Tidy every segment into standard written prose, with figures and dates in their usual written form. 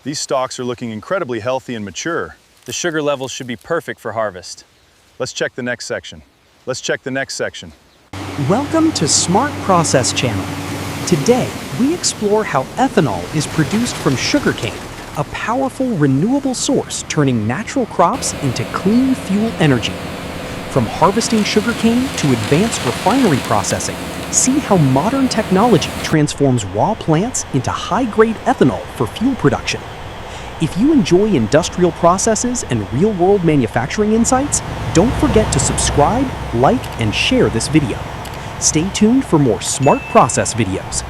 These stalks are looking incredibly healthy and mature. The sugar levels should be perfect for harvest. Let's check the next section. Let's check the next section. Welcome to Smart Process Channel. Today, we explore how ethanol is produced from sugarcane, a powerful renewable source turning natural crops into clean fuel energy. From harvesting sugarcane to advanced refinery processing, see how modern technology transforms raw plants into high-grade ethanol for fuel production. If you enjoy industrial processes and real-world manufacturing insights, don't forget to subscribe, like, and share this video. Stay tuned for more Smart Process videos.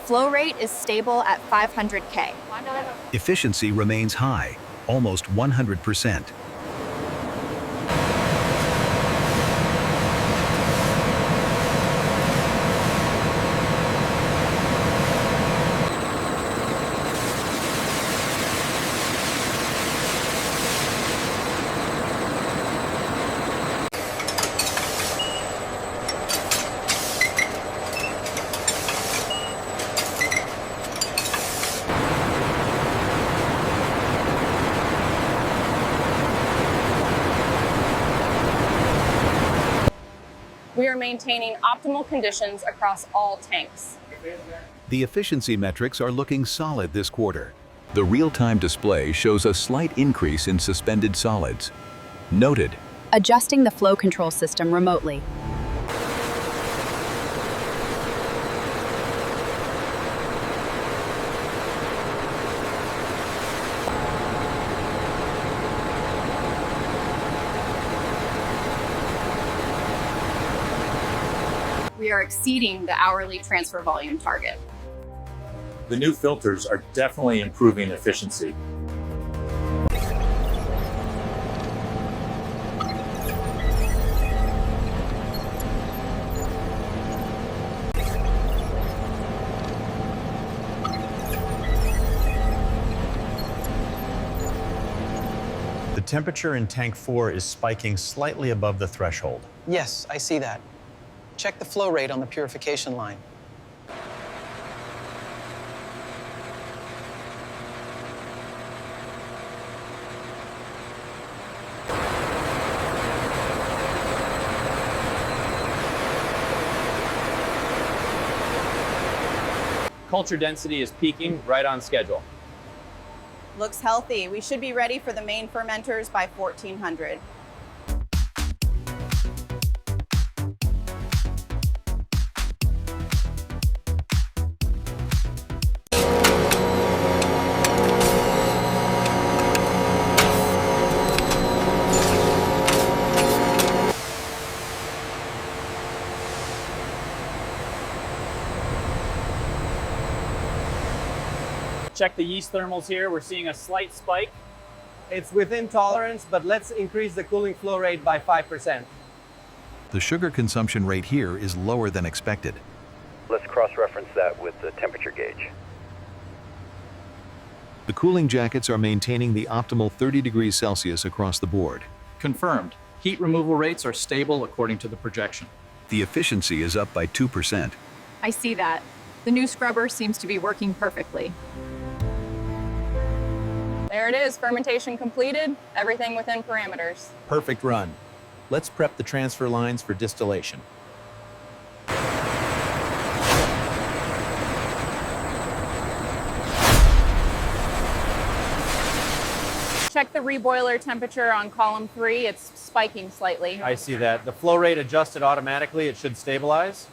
Flow rate is stable at 500K. Efficiency remains high, almost 100%. We are maintaining optimal conditions across all tanks. The efficiency metrics are looking solid this quarter. The real-time display shows a slight increase in suspended solids. Noted. Adjusting the flow control system remotely. We are exceeding the hourly transfer volume target. The new filters are definitely improving efficiency. The temperature in tank 4 is spiking slightly above the threshold. Yes, I see that. Check the flow rate on the purification line. Culture density is peaking right on schedule. Looks healthy. We should be ready for the main fermenters by 1400. Check the yeast thermals here. We're seeing a slight spike. It's within tolerance, but let's increase the cooling flow rate by 5%. The sugar consumption rate here is lower than expected. Let's cross-reference that with the temperature gauge. The cooling jackets are maintaining the optimal 30 degrees Celsius across the board. Confirmed. Heat removal rates are stable according to the projection. The efficiency is up by 2%. I see that. The new scrubber seems to be working perfectly. There it is, fermentation completed, everything within parameters. Perfect run. Let's prep the transfer lines for distillation. Check the reboiler temperature on column 3. It's spiking slightly. I see that. The flow rate adjusted automatically. It should stabilize.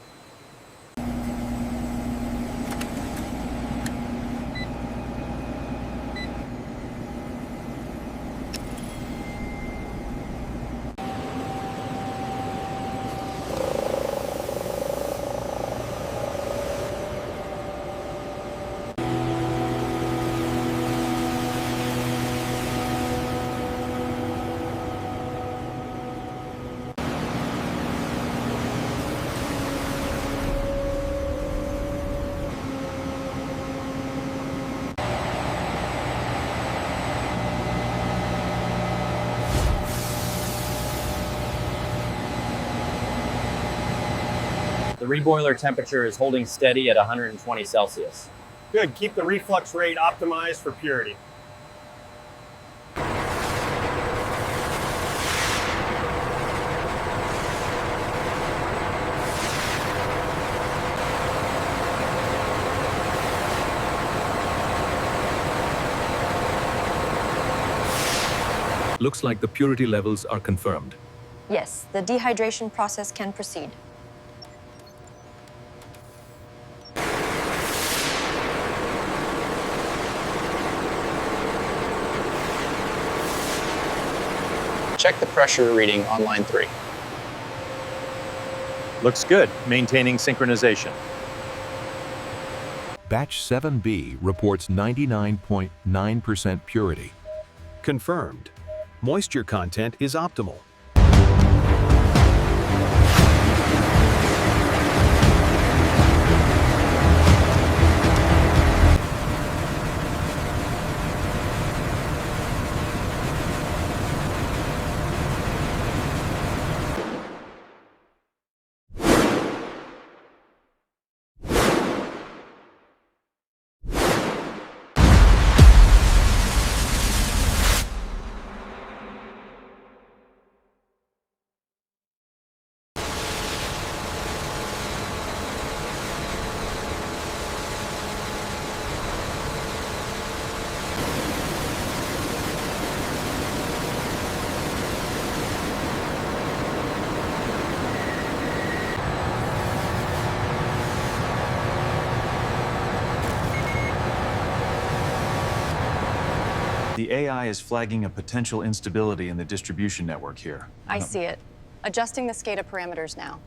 The reboiler temperature is holding steady at 120 Celsius. Good. Keep the reflux rate optimized for purity. Looks like the purity levels are confirmed. Yes, the dehydration process can proceed. Check the pressure reading on line 3. Looks good, maintaining synchronization. Batch 7B reports 99.9% purity. Confirmed. Moisture content is optimal. The AI is flagging a potential instability in the distribution network here. I see it. Adjusting the SCADA parameters now.